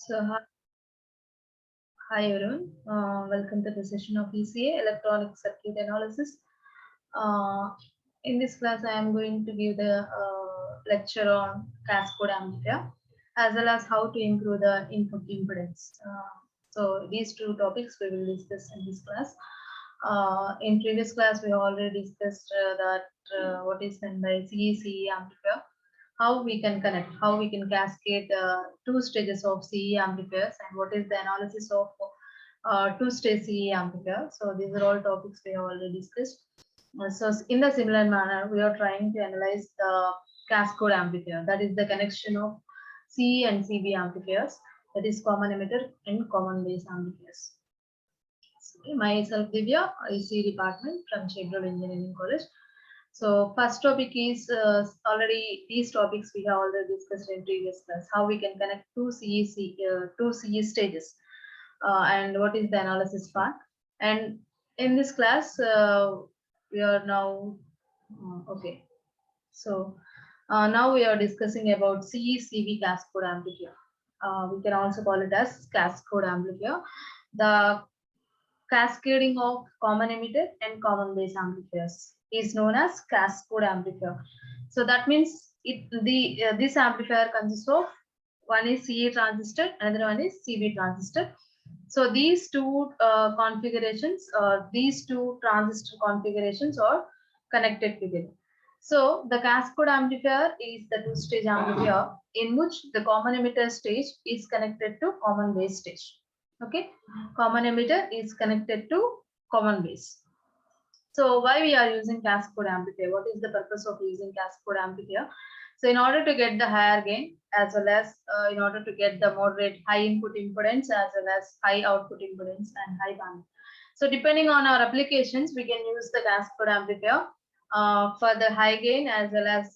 Hi everyone. Welcome to the session of ECA Electronic Circuit Analysis. Uh, in this class, I am going to give the lecture on cascode amplifier as well as how to improve the input impedance. So these two topics we will discuss in this class. In previous class, we already discussed what is meant by CE amplifier, how we can connect, how we can cascade two stages of CE amplifiers, and what is the analysis of two-stage CE amplifier. So these are all topics we have already discussed. So in the similar manner, we are trying to analyze the cascode amplifier, that is the connection of CE and CB amplifiers, that is common emitter and common base amplifiers. Myself Divya, IC department from Chevrolet Engineering College. So first topic is already these topics we have already discussed in previous class, how we can connect two CE stages and what is the analysis part. And in this class we are now okay. So now we are discussing about CE-CV cascode amplifier. We can also call it as cascode amplifier. The cascading of common emitter and common base amplifiers is known as cascode amplifier. So that means this amplifier consists of one is CE transistor, another one is CB transistor. So these two configurations, these two transistor configurations are connected together. So the cascode amplifier is the two-stage amplifier in which the common emitter stage is connected to common base stage. Okay, common emitter is connected to common base. So why we are using cascode amplifier? What is the purpose of using cascode amplifier? So in order to get the higher gain, as well as in order to get the moderate high input impedance, as well as high output impedance and high bandwidth. So depending on our applications, we can use the cascode amplifier for the high gain, as well as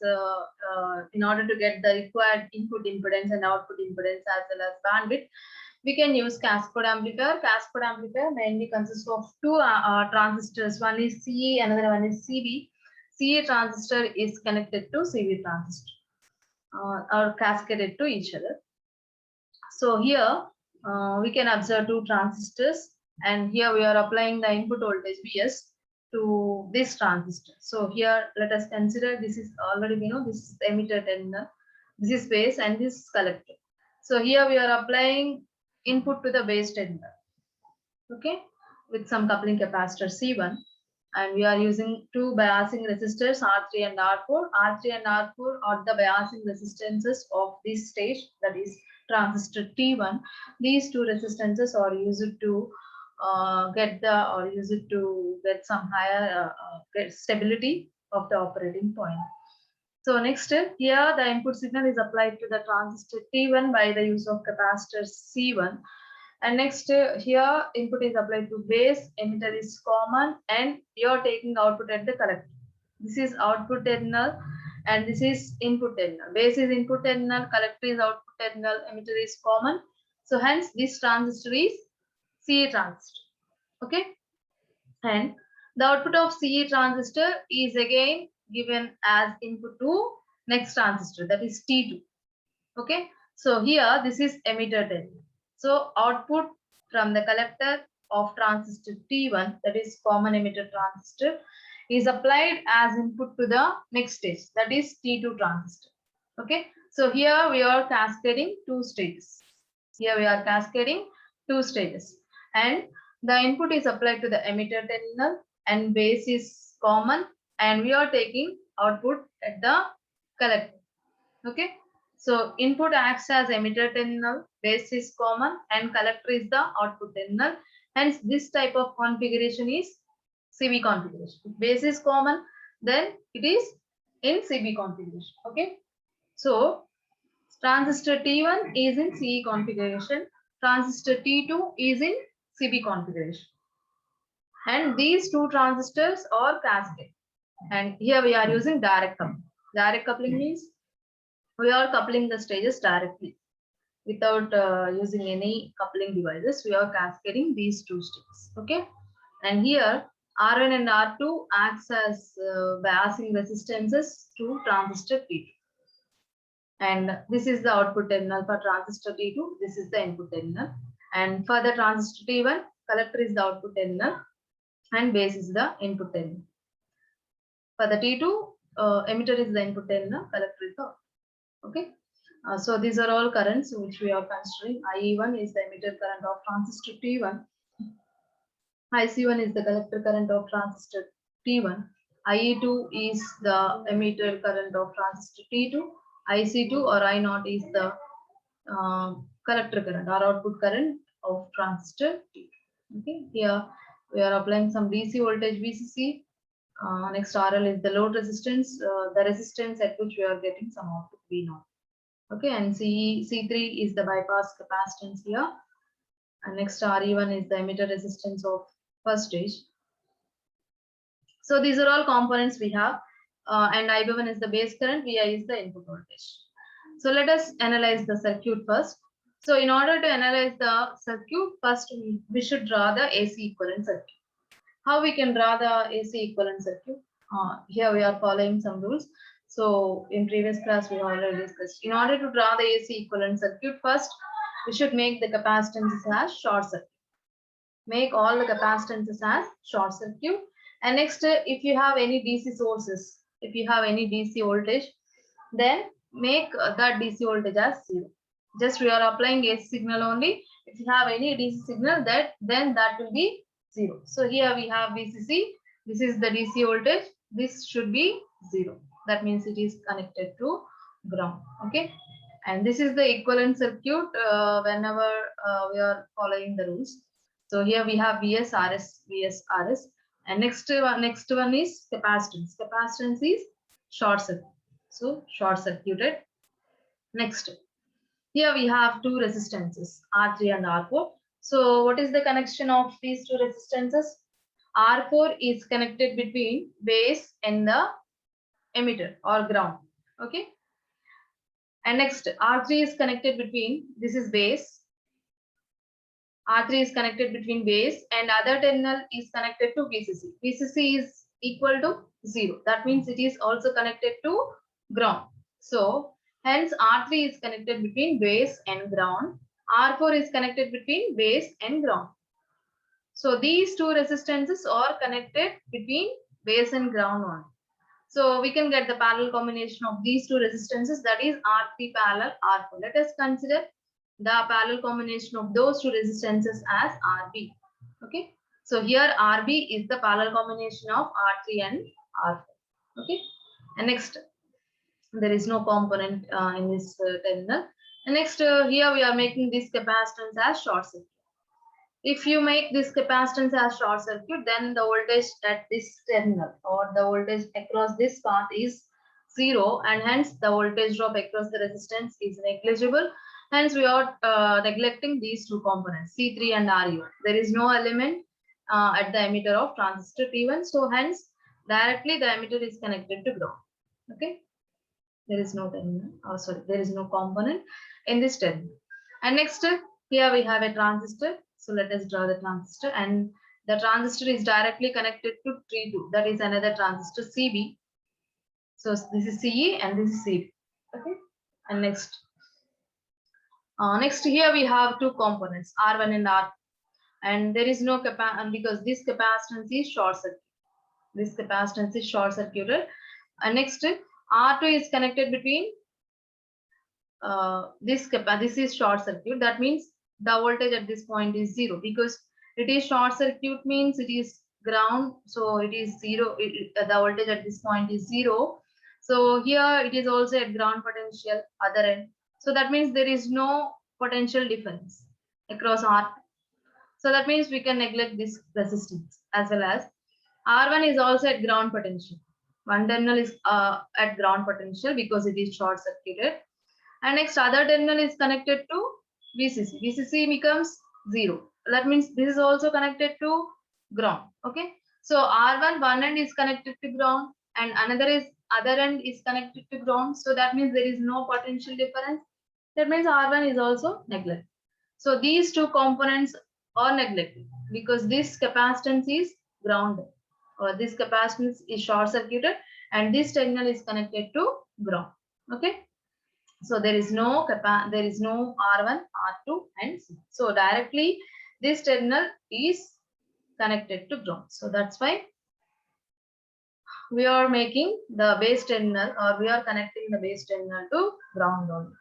in order to get the required input impedance and output impedance, as well as bandwidth. We can use cascode amplifier. Cascode amplifier mainly consists of two transistors. One is CE, another one is CB. CE transistor is connected to CB transistor or cascaded to each other. So here we can observe two transistors, and here we are applying the input voltage Vs to this transistor. So here let us consider this is already we know this is emitter terminal, this is base, and this is collector. So here we are applying input to the base terminal, okay, with some coupling capacitor C1, and we are using two biasing resistors R3 and R4. R3 and R4 are the biasing resistances of this stage, that is transistor T1. These two resistances are used to get some higher get stability of the operating point. So next, here the input signal is applied to the transistor T1 by the use of capacitor C1. And next, here input is applied to base, emitter is common, and you are taking output at the collector. This is output terminal and this is input terminal. Base is input terminal, collector is output terminal, emitter is common. So hence this transistor is CE transistor. Okay. And the output of CE transistor is again given as input to next transistor, that is T2. Okay. So here this is emitter terminal. So output from the collector of transistor T1, that is common emitter transistor, is applied as input to the next stage, that is T2 transistor. Okay. So here we are cascading two stages. Here we are cascading two stages, and the input is applied to the emitter terminal and base is common, and we are taking output at the collector. Okay. So input acts as emitter terminal, base is common, and collector is the output terminal. Hence, this type of configuration is CB configuration. If base is common, then it is in CB configuration. Okay. So transistor T1 is in CE configuration, transistor T2 is in CB configuration. And these two transistors are cascade. And here we are using direct coupling. Direct coupling means we are coupling the stages directly without using any coupling devices. We are cascading these two stages. Okay. And here R1 and R2 acts as biasing resistances to transistor T2. And this is the output terminal for transistor T2. This is the input terminal. And for the transistor T1, collector is the output terminal and base is the input terminal. For the T2, emitter is the input terminal, collector is the output. Okay. So these are all currents which we are considering. IE1 is the emitter current of transistor T1. IC1 is the collector current of transistor T1. IE2 is the emitter current of transistor T2. IC2 or I0 is the collector current or output current of transistor T2. Okay, here we are applying some DC voltage VCC. Next RL is the load resistance, the resistance at which we are getting some output V0. Okay, and C3 is the bypass capacitance here. And next RE1 is the emitter resistance of first stage. So these are all components we have, and IB1 is the base current, VI is the input voltage. So let us analyze the circuit first. So in order to analyze the circuit, first we should draw the AC equivalent circuit. How we can draw the AC equivalent circuit? Here we are following some rules. So in previous class we already discussed. In order to draw the AC equivalent circuit, first we should make the capacitances as short circuit. Make all the capacitances as short circuit. And next, if you have any DC sources, if you have any DC voltage, then make that DC voltage as 0. Just we are applying AC signal only. If you have any DC signal, then that will be 0. So here we have VCC. This is the DC voltage. This should be 0. That means it is connected to ground. Okay. And this is the equivalent circuit whenever we are following the rules. So here we have VS, RS, VS, RS. And next one is capacitance. Capacitance is short circuit. So short circuited. Next, here we have two resistances, R3 and R4. So what is the connection of these two resistances? R4 is connected between base and the emitter or ground. Okay. And next, R3 is connected between, this is base. R3 is connected between base and other terminal is connected to VCC. VCC is equal to 0. That means it is also connected to ground. So hence R3 is connected between base and ground. R4 is connected between base and ground. So these two resistances are connected between base and ground only. So we can get the parallel combination of these two resistances, that is R3 parallel R4. Let us consider the parallel combination of those two resistances as RB. Okay. So here RB is the parallel combination of R3 and R4. Okay. And next, there is no component in this terminal. And next, here we are making this capacitance as short circuit. If you make this capacitance as short circuit, then the voltage at this terminal or the voltage across this path is 0, and hence the voltage drop across the resistance is negligible. Hence we are neglecting these two components, C3 and RE1. There is no element at the emitter of transistor T1. So hence directly the emitter is connected to ground. Okay. There is no terminal, there is no component in this terminal. And next, here we have a transistor. So let us draw the transistor, and the transistor is directly connected to T2. That is another transistor CB. So this is CE and this is CB. Okay. And next here we have two components, R1 and R2. And there is no capacitance because this capacitance is short circuit. This capacitance is short circuited. And next, R2 is connected between this is short circuit. That means the voltage at this point is 0 because it is short circuit, means it is ground. So it is 0. The voltage at this point is 0. So here it is also at ground potential other end. So that means there is no potential difference across R2. So that means we can neglect this resistance, as well as R1 is also at ground potential. One terminal is at ground potential because it is short circuited. And next other terminal is connected to VCC. VCC becomes 0. That means this is also connected to ground. Okay. So R1 one end is connected to ground and other end is connected to ground. So that means there is no potential difference. That means R1 is also neglected. So these two components are neglected because this capacitance is grounded, or this capacitance is short circuited, and this terminal is connected to ground. Okay. So there is no R1, R2 and C. So directly this terminal is connected to ground. So that's why we are making the base terminal, or we are connecting the base terminal to ground only.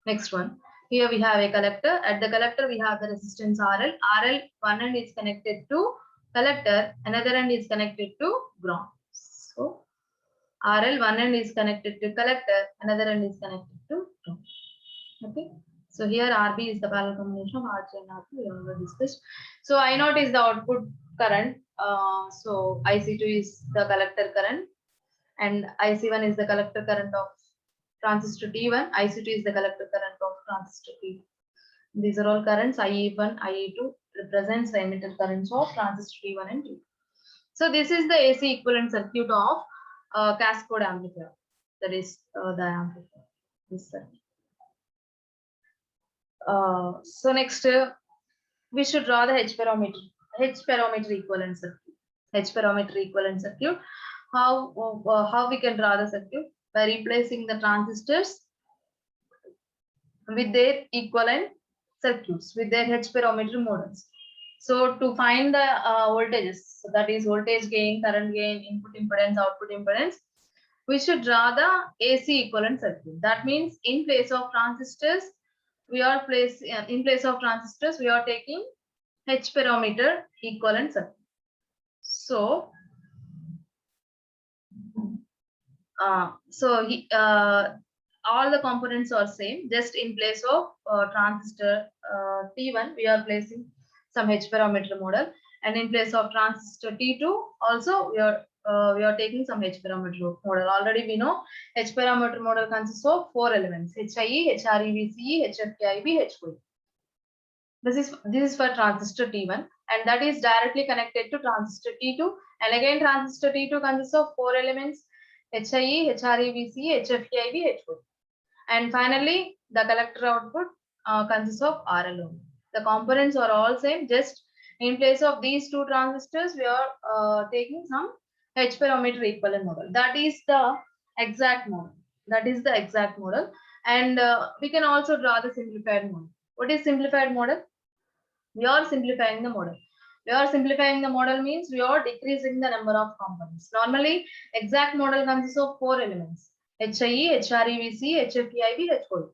Next one. Here we have a collector. At the collector we have the resistance RL. RL one end is connected to collector, another end is connected to ground. So RL one end is connected to collector, another end is connected to ground. Okay. So here RB is the parallel combination of RG and RB, we already discussed. So I0 is the output current. So IC2 is the collector current, and IC1 is the collector current of transistor T1. IC2 is the collector current of transistor T2. These are all currents. IE1, IE2 represents the emitter currents of transistor T1 and T2. So this is the AC equivalent circuit of cascade amplifier. That is the amplifier. This circuit. So next, we should draw the H parameter equivalent circuit. How we can draw the circuit? By replacing the transistors with their equivalent circuits, with their H parameter models. So to find the voltages, so that is voltage gain, current gain, input impedance, output impedance, we should draw the AC equivalent circuit. That means in place of transistors, we are taking H parameter equivalent circuit. So, all the components are same. Just in place of transistor T1, we are placing some H parameter model, and in place of transistor T2, also we are taking some H parameter model. Already we know H parameter model consists of 4 elements: HIE, HRE, VCE, HFE, IB, HOE. This is for transistor T1, and that is directly connected to transistor T2. And again, transistor T2 consists of 4 elements: HIE, HRE, VCE, HFE, IB, HOE. And finally, the collector output consists of RL only. The components are all same. Just in place of these two transistors, we are taking some H parameter equivalent model. That is the exact model. And we can also draw the simplified model. What is simplified model? We are simplifying the model. Means we are decreasing the number of components. Normally, exact model consists of 4 elements: HIE, HREVC, HFEIB, HOE.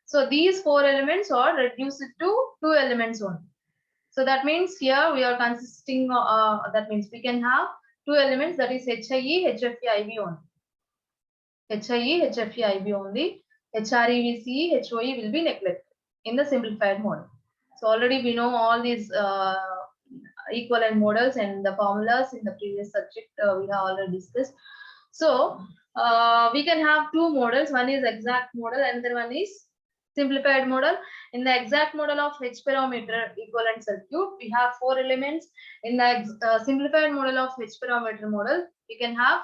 So these 4 elements are reduced to 2 elements only. So that means here we are consisting, that means we can have 2 elements, that is HIE, HFEIB only. HIE, HFEIB only. HREVC, HOE will be neglected in the simplified model. So already we know all these equivalent models and the formulas in the previous subject we have already discussed. So we can have 2 models. One is exact model and the one is simplified model. In the exact model of H parameter equivalent circuit, we have 4 elements. In the simplified model of H parameter model, we can have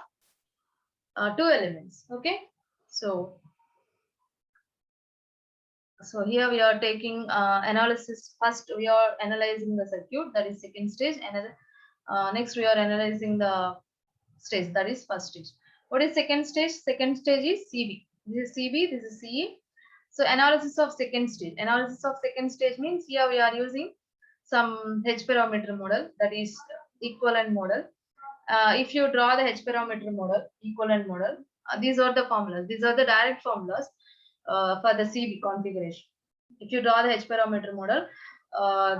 2 elements. Okay. So here we are taking analysis. First, we are analyzing the circuit, that is second stage. Next, we are analyzing the stage, that is first stage. What is second stage? Second stage is CB. This is CB, this is CE. So analysis of second stage. Analysis of second stage means here we are using some H parameter model, that is equivalent model. If you draw the H parameter model, equivalent model, these are the formulas. These are the direct formulas for the CB configuration. If you draw the H parameter model,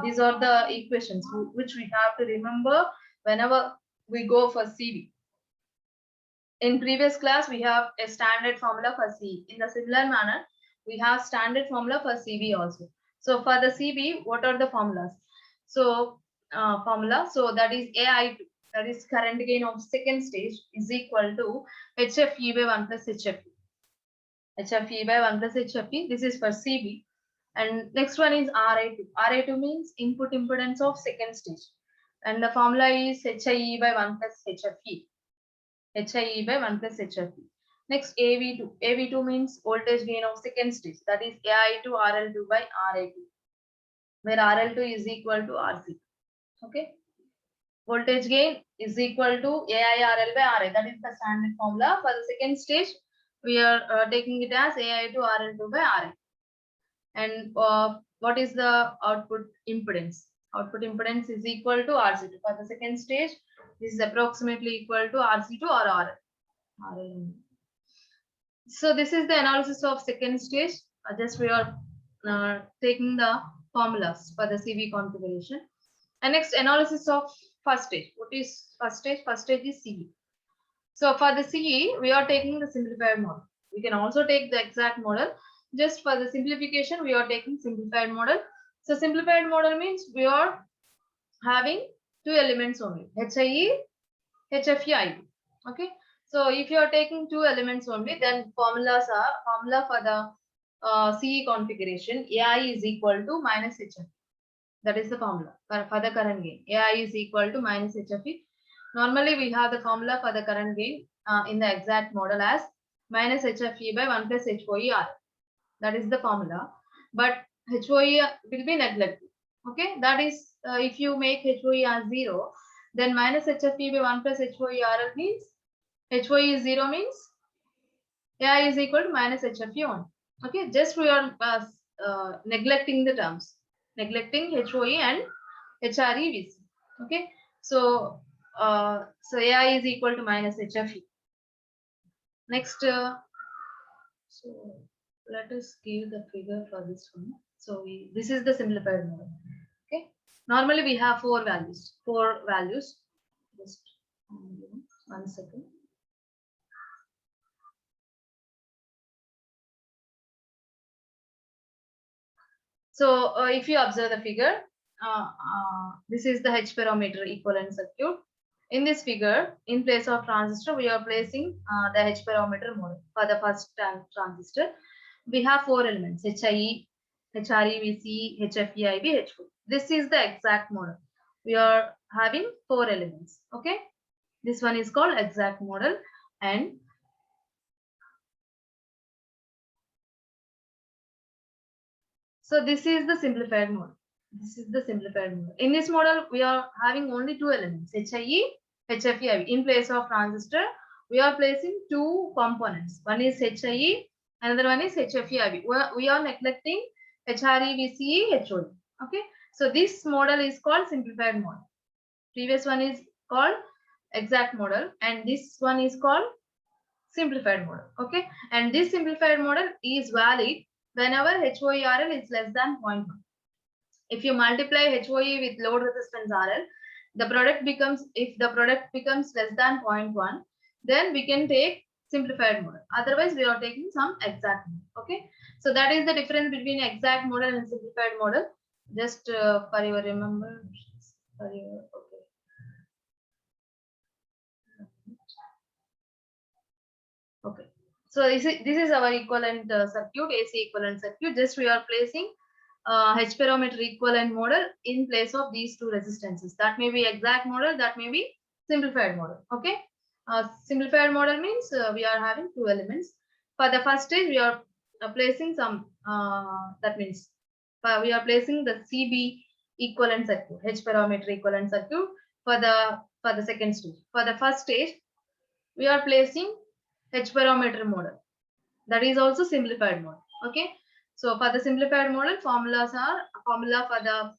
these are the equations which we have to remember whenever we go for CB. In previous class, we have a standard formula for CE. In the similar manner, we have standard formula for CB also. So for the CB, what are the formulas? So so that is AI2, that is current gain of second stage, is equal to HFE by 1 plus HFE. HFE by 1 plus HFE. This is for CB. And next one is RA2. RA2 means input impedance of second stage. And the formula is HIE by 1 plus HFE. HIE by 1 plus HFE. Next, AV2. AV2 means voltage gain of second stage. That is AI2 RL2 by RA2, where RL2 is equal to RC. Okay. Voltage gain is equal to AI RL by RA. That is the standard formula for the second stage. we are taking it as AI2 RL2 by RL. And what is the output impedance? Output impedance is equal to RC2. For the second stage, this is approximately equal to RC2 or RL. So this is the analysis of second stage. Just we are taking the formulas for the CV configuration. And next, analysis of first stage. What is first stage? First stage is CE. So for the CE, we are taking the simplified model. We can also take the exact model. Just for the simplification, we are taking simplified model. So simplified model means we are having two elements only, HIE, HFE, IB. Okay. So if you are taking two elements only, then formula for the CE configuration, AI is equal to minus HFE. That is the formula for the current gain. AI is equal to minus HFE. Normally, we have the formula for the current gain in the exact model as minus HFE by 1 plus HOE. That is the formula. But HOE will be neglected. Okay, that is if you make HOE as 0, then minus HFE by 1 plus HOE means HOE is 0 means AI is equal to minus HFE 1. Okay, just we are neglecting the terms, neglecting HOE and HRE. Okay, so AI is equal to minus HFE. Next, so let us give the figure for this one. So this is the simplified model. Okay, normally we have four values. Just 1 second. So if you observe the figure, this is the H parameter equivalent circuit. In this figure, in place of transistor, we are placing the H parameter model for the first transistor. We have four elements: HIE, HRE, VCE, HFE, IB, H4. This is the exact model. We are having four elements. Okay, this one is called exact model, and so this is the simplified model. This is the simplified model. In this model, we are having only two elements: HIE, HFE, IB. In place of transistor, we are placing two components. One is HIE, another one is HFE, IB. We are neglecting HRE, VCE, HOE. Okay. So this model is called simplified model. Previous one is called exact model, and this one is called simplified model. Okay. And this simplified model is valid whenever HOE-RL is less than 0.1. If you multiply HOE with load resistance RL, the product becomes, if the product becomes less than 0.1, then we can take simplified model. Otherwise, we are taking some exact model. Okay. So that is the difference between exact model and simplified model. Just for your remembrance, okay. Okay. So this is our equivalent circuit, AC equivalent circuit. Just we are placing H parameter equivalent model in place of these two resistances. That may be exact model, that may be simplified model. Okay. Simplified model means we are having two elements. For the first stage, we are placing some, that means we are placing the CB equivalent circuit, H parameter equivalent circuit for the second stage. For the first stage, we are placing H parameter model. That is also simplified model. Okay. So for the simplified model, formula for the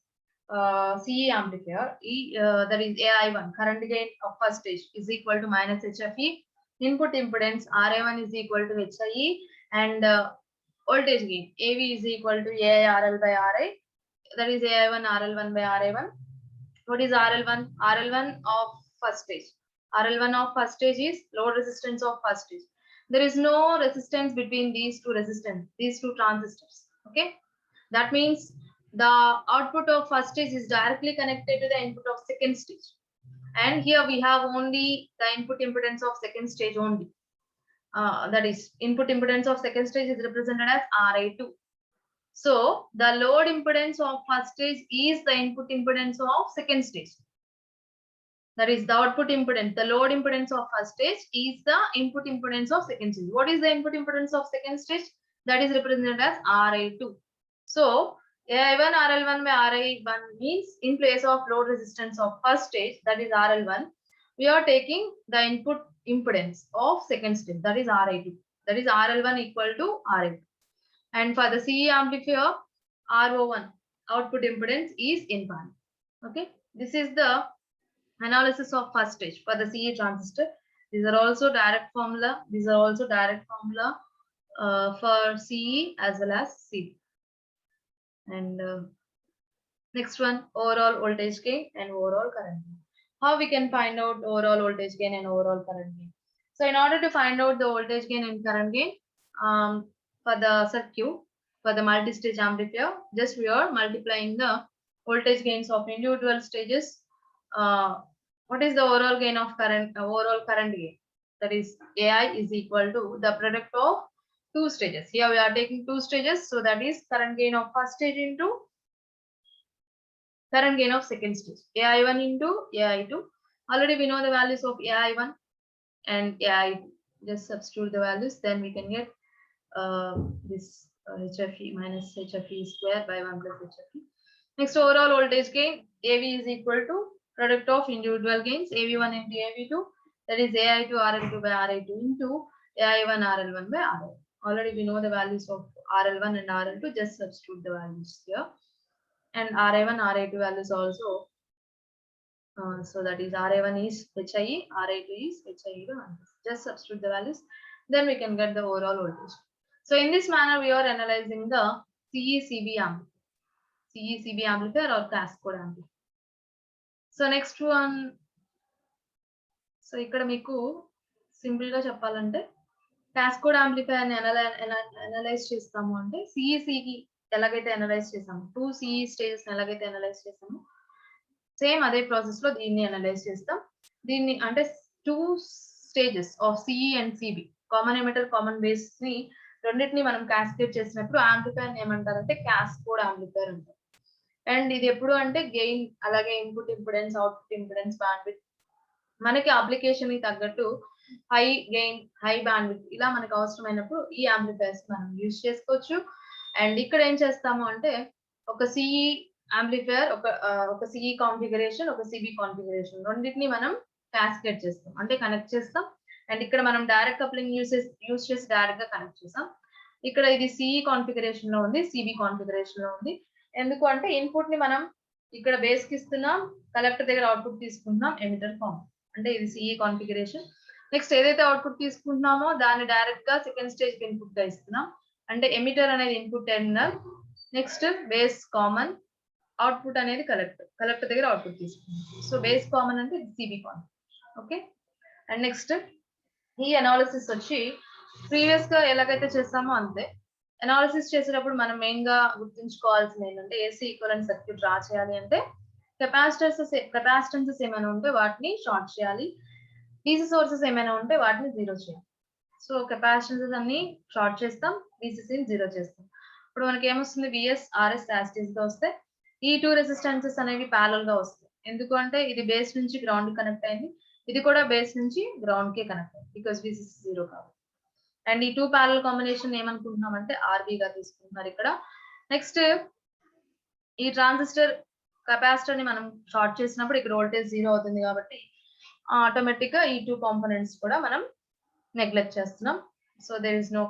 CE amplifier, that is AI1, current gain of first stage is equal to minus HFE. Input impedance RA1 is equal to HIE, and voltage gain AV is equal to AI RL by RA. That is AI1 RL1 by RA1. What is RL1? RL1 of first stage. RL1 of first stage is load resistance of first stage. There is no resistance between these two transistors. Okay, that means the output of first stage is directly connected to the input of second stage, and here we have only the input impedance of second stage only. That is, input impedance of second stage is represented as RA2. So the load impedance of first stage is the input impedance of second stage. That is the output impedance. The load impedance of first stage is the input impedance of second stage. What is the input impedance of second stage? That is represented as RA2. So AI1 RL1 by RA1 means in place of load resistance of first stage, that is RL1, we are taking the input impedance of second stage, that is RA2. that is RL1 equal to RL2. And for the CE amplifier, RO1 output impedance is in parallel. Okay, this is the analysis of first stage for the CE transistor. These are also direct formula. These are also direct formula for CE as well as CD. And next one, overall voltage gain and overall current gain. How we can find out overall voltage gain and overall current gain? So in order to find out the voltage gain and current gain for the circuit, for the multi-stage amplifier, just we are multiplying the voltage gains of individual stages. What is the overall gain of overall current gain? That is AI is equal to the product of two stages. Here we are taking two stages, so that is current gain of first stage into current gain of second stage. AI1 into AI2. Already we know the values of AI1 and AI2. Just substitute the values, then we can get this HFE minus HFE square by 1 plus HFE. Next, overall voltage gain, AV is equal to product of individual gains, AV1 into AV2, that is AI2 RL2 by RI2 into AI1 RL1 by RL. Already we know the values of RL1 and RL2, just substitute the values here. And RI1, RI2 values also. So that is RI1 is HIE, RI2 is HIE to 1. Just substitute the values, then we can get the overall voltage. So in this manner, we are analyzing the CE-CB amplifier. CE-CB amplifier or cascode amplifier. So next one, so ikkada meeku simple ga cheppalante cascode amplifier ni analyze chestamu ante CE-CB elagaithe analyze chesamu, two CE stages elagaithe analyze chesamu, same అదే process లో దీన్ని analyse చేస్తాం. దీన్ని అంటే two stages of CE and CB common emitter common base ని రెండింటిని మనం cascade చేసినప్పుడు యాంప్లిఫైర్ ఏమంటారంటే క్యాస్కోడ్ యాంప్లిఫైర్ అంటారు. అండ్ ఇది ఎప్పుడు అంటే గెయిన్ అలాగే input impedance output impedance bandwidth మనకి అప్లికేషన్ కి తగ్గట్టు హై గెయిన్ హై బ్యాండ్విడ్త్ ఇలా మనకు అవసరమైనప్పుడు ఈ యాంప్లిఫైర్స్ మనం యూజ్ చేసుకోవచ్చు. అండ్ ఇక్కడ ఏం చేస్తాము అంటే ఒక CE యాంప్లిఫైర్ ఒక CE కాన్ఫిగరేషన్ ఒక CB కాన్ఫిగరేషన్ రెండింటిని మనం క్యాస్కేడ్ చేస్తాం అంటే కనెక్ట్ చేస్తాం. అండ్ ఇక్కడ మనం డైరెక్ట్ కప్లింగ్ యూజ్ చేసి డైరెక్ట్ గా కనెక్ట్ చేస్తాం. ఇక్కడ ఇది CE కాన్ఫిగరేషన్ లో ఉంది, CB కాన్ఫిగరేషన్ లో ఉంది. ఎందుకు అంటే ఇన్పుట్ ని మనం ఇక్కడ బేస్ కి ఇస్తున్నాం, కలెక్టర్ దగ్గర అవుట్పుట్ తీసుకుంటున్నాం ఎమిటర్ ఫామ్, అంటే ఇది CE కాన్ఫిగరేషన్. నెక్స్ట్ ఏదైతే అవుట్పుట్ తీసుకుంటున్నామో దాన్ని డైరెక్ట్ గా సెకండ్ స్టేజ్ కి ఇన్పుట్ గా ఇస్తున్నాం, అంటే ఎమిటర్ అనేది input terminal, next base common, output అనేది కలెక్టర్ దగ్గర అవుట్పుట్ తీసుకుంటాం. సో బేస్ కామన్ అంటే CB common. Okay, and next ఈ అనాలిసిస్ వచ్చి ప్రీవియస్ గా ఎలాగైతే చేస్తామో అంతే. అనాలిసిస్ చేసేటప్పుడు మనం మెయిన్ గా గుర్తుంచుకోవాల్సింది ఏంటంటే ఏసీ ఈక్వలెంట్ సర్క్యూట్ డ్రా చేయాలి అంటే కెపాసిటెన్సెస్ ఏమైనా ఉంటే వాటిని షార్ట్ చేయాలి, డీసీ సోర్సెస్ ఏమైనా ఉంటే వాటిని జీరో చేయాలి. సో కెపాసిటెన్సెస్ అన్ని షార్ట్ చేస్తాం, డీసీసీని జీరో చేస్తాం. ఇప్పుడు మనకి ఏమొస్తుంది, విఎస్ ఆర్ఎస్ యాస్టీస్ గా వస్తే ఈ టూ రెసిస్టెన్సెస్ అనేవి ప్యారల్ గా వస్తాయి. ఎందుకు అంటే ఇది బేస్ నుంచి గ్రౌండ్ కనెక్ట్ అయింది, ఇది కూడా బేస్ నుంచి గ్రౌండ్ కి కనెక్ట్ అయింది బికాస్ విసిసి జీరో కాబట్టి. అండ్ ఈ టూ ప్యారల్ కాంబినేషన్ ఏమనుకుంటున్నాం అంటే ఆర్బీ గా తీసుకుంటున్నారు ఇక్కడ. నెక్స్ట్ ఈ ట్రాన్సిస్టర్ కెపాసిటర్ ని మనం షార్ట్ చేసినప్పుడు ఇక్కడ వోల్టేజ్ జీరో అవుతుంది కాబట్టి ఆటోమేటిక్ గా ఈ టూ కాంపోనెంట్స్ కూడా మనం నెగ్లెక్ట్ చేస్తున్నాం. So there is no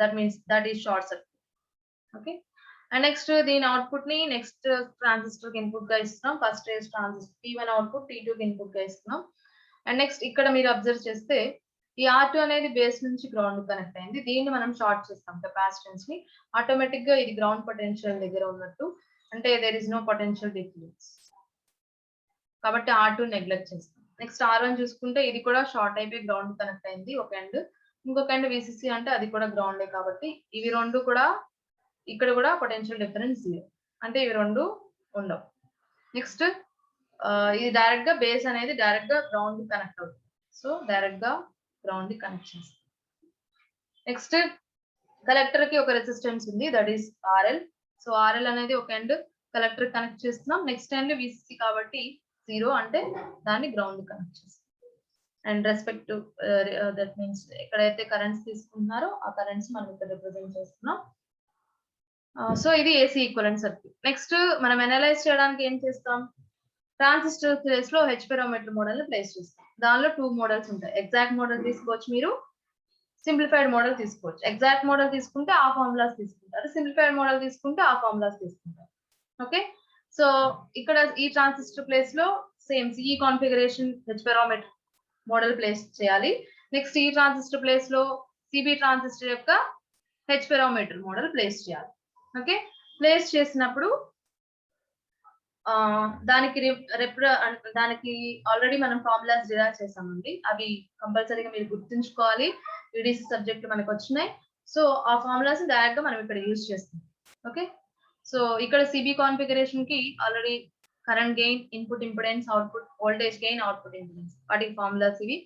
that means that is short circuit. Okay, and next దీని అవుట్పుట్ ని నెక్స్ట్ ట్రాన్సిస్టర్ కి ఇన్పుట్ గా ఇస్తున్నాం. First stage transistor T1 output T2 కి ఇన్పుట్ గా ఇస్తున్నాం. అండ్ నెక్స్ట్ ఇక్కడ మీరు అబ్జర్వ్ చేస్తే ఈ R2 అనేది బేస్ నుంచి గ్రౌండ్ కనెక్ట్ అయింది, దీన్ని మనం షార్ట్ చేస్తాం కెపాసిటెన్స్ ని. ఆటోమేటిక్ గా ఇది గ్రౌండ్ పొటెన్షియల్ దగ్గర ఉన్నట్టు, అంటే there is no potential difference కాబట్టి R2 నెగ్లెక్ట్ చేస్తాం. నెక్స్ట్ R1 చూసుకుంటే ఇది కూడా షార్ట్ అయిపోయి గ్రౌండ్ కనెక్ట్ అయింది ఒక ఎండ్, ఇంకొక ఎండ్ VCC అంటే అది కూడా గ్రౌండే కాబట్టి ఇవి రెండు కూడా ఇక్కడ కూడా పొటెన్షియల్ డిఫరెన్స్ జీరో, అంటే ఇవి రెండు ఉండవు. నెక్స్ట్ ఇది డైరెక్ట్ గా బేస్ అనేది డైరెక్ట్ గా గ్రౌండ్ కనెక్ట్ అవుతుంది, సో డైరెక్ట్ గా గ్రౌండ్ కి కనెక్ట్ చేస్తాం. నెక్స్ట్ కలెక్టర్ కి ఒక రెసిస్టెన్స్ ఉంది, that is RL. So RL అనేది ఒక ఎండ్ కలెక్టర్ కనెక్ట్ చేస్తున్నాం, నెక్స్ట్ ఎండ్ VCC కాబట్టి జీరో, అంటే దాన్ని గ్రౌండ్ కనెక్ట్ చేస్తాం. అండ్ రెస్పెక్ట్ దట్ మీన్స్ ఎక్కడైతే కరెంట్స్ తీసుకుంటున్నారో ఆ కరెంట్స్ మనం ఇక్కడ రిప్రజెంట్ చేస్తున్నాం. సో ఇది ఏసీ ఈక్వలెంట్ సర్క్యూట్. నెక్స్ట్ మనం అనలైజ్ చేయడానికి ఏం చేస్తాం, ట్రాన్సిస్టర్ ప్లేస్ లో హెచ్ పెరోమీటర్ మోడల్ ని ప్లేస్ చేస్తాం. దానిలో టూ మోడల్స్ ఉంటాయి, ఎగ్జాక్ట్ మోడల్ తీసుకోవచ్చు మీరు, సింప్లిఫైడ్ మోడల్ తీసుకోవచ్చు. ఎగ్జాక్ట్ మోడల్ తీసుకుంటే ఆ ఫార్ములాస్ తీసుకుంటారు, సింప్లిఫైడ్ మోడల్ తీసుకుంటే ఆ ఫార్ములాస్ తీసుకుంటారు. ఓకే, సో ఇక్కడ ఈ ట్రాన్సిస్టర్ ప్లేస్ లో same CE configuration H parameter model place చేయాలి. నెక్స్ట్ ఈ ట్రాన్సిస్టర్ ప్లేస్ లో సిబి ట్రాన్సిస్టర్ యొక్క హెచ్ పారామీటర్ మోడల్ ప్లేస్ చేయాలి. ఓకే, ప్లేస్ చేసినప్పుడు దానికి ఆల్రెడీ మనం ఫార్ములాస్ డిరైవ్ చేసామండి, అవి కంపల్సరీగా మీరు గుర్తుంచుకోవాలి. యూడిసి సబ్జెక్ట్ మనకు వచ్చినాయి, సో ఆ ఫార్ములాస్ డైరెక్ట్ గా మనం ఇక్కడ యూజ్ చేస్తాం. ఓకే, సో ఇక్కడ సిబి కాన్ఫిగరేషన్ కి already current gain, input impedance, output voltage gain, output impedance, వాటికి ఫార్ములాస్ ఇవి.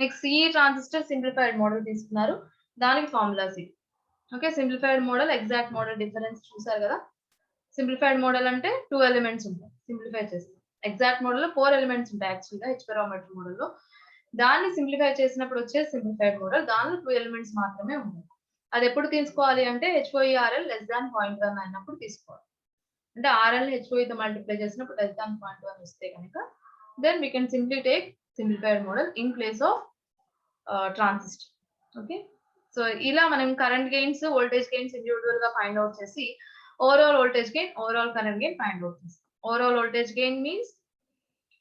Next CE transistor simplified model తీసుకున్నారు, దానికి ఫార్ములాస్ ఇవి. Okay, simplified model, exact model difference చూసారు కదా. సింప్లిఫైడ్ మోడల్ అంటే 2 ఎలిమెంట్స్ ఉంటాయి, సింప్లిఫై చేస్తాం. ఎగ్జాక్ట్ మోడల్ లో 4 ఎలిమెంట్స్ ఉంటాయి యాక్చువల్గా హెచ్ పారామీటర్ మోడల్ లో. దాన్ని సింప్లిఫై చేసినప్పుడు వచ్చే సింప్లిఫైడ్ మోడల్, దానిలో 2 ఎలిమెంట్స్ మాత్రమే ఉంటాయి. అది ఎప్పుడు తీసుకోవాలి అంటే HOERL <1 అయినప్పుడు తీసుకోవాలి. అంటే RL HOE తో మల్టిప్లై చేసినప్పుడు <0.1 వస్తే కనుక then we can simply take simplified model in place of transistor. Okay, so ఇలా మనం current gains, voltage gains individual గా ఫైండ్ అవుట్ చేసి overall voltage gain, overall current gain find out this. Overall voltage gain means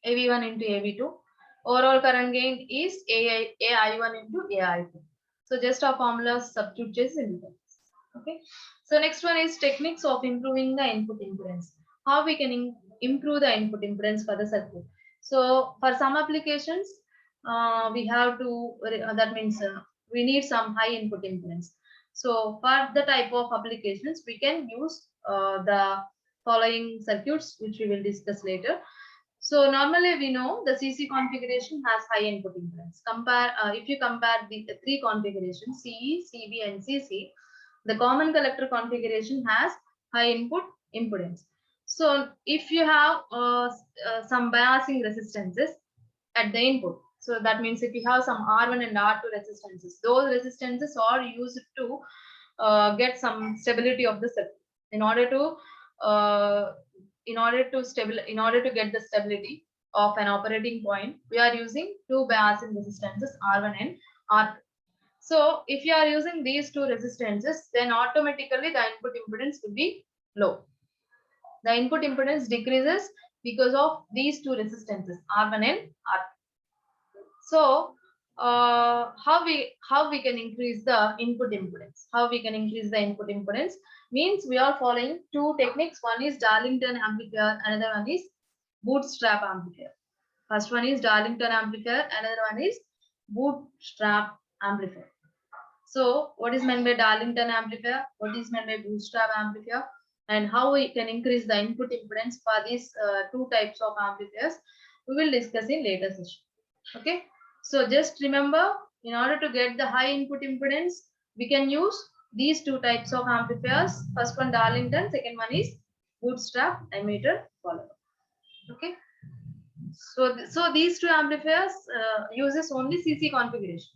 AV1 into AV2. Overall current gain is AI1 into AI2. So just our formulas substitute chase in this. Okay. So next one is techniques of improving the input impedance. How we can improve the input impedance for the circuit. So for some applications, we have to, that means we need some high input impedance. So for the type of applications, we can use the following circuits, which we will discuss later. So normally we know the CC configuration has high input impedance. If you compare the 3 configurations, CE, CB and CC, the common collector configuration has high input impedance. So if you have some biasing resistances at the input, so that means if you have some R1 and R2 resistances, those resistances are used to get some stability of the circuit. In order to get the stability of an operating point, we are using 2 biasing resistances R1 and R2. So if you are using these 2 resistances, then automatically the input impedance will be low. The input impedance decreases because of these 2 resistances R1 and R2. So how we can increase the input impedance? How we can increase the input impedance means we are following 2 techniques. One is Darlington amplifier, another one is bootstrap amplifier. First one is Darlington amplifier, another one is bootstrap amplifier. So what is meant by Darlington amplifier? What is meant by bootstrap amplifier? And how we can increase the input impedance for these 2 types of amplifiers, we will discuss in later session. Okay, so just remember, in order to get the high input impedance, we can use these 2 types of amplifiers. First one Darlington, second one is bootstrap emitter follower. Okay, so these 2 amplifiers uses only CC configuration,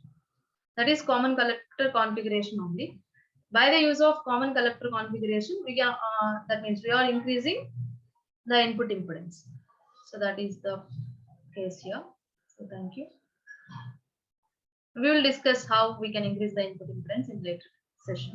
that is common collector configuration only. By the use of common collector configuration, we can that means we are increasing the input impedance. So that is the case here. So thank you. We will discuss how we can increase the input impedance in later session.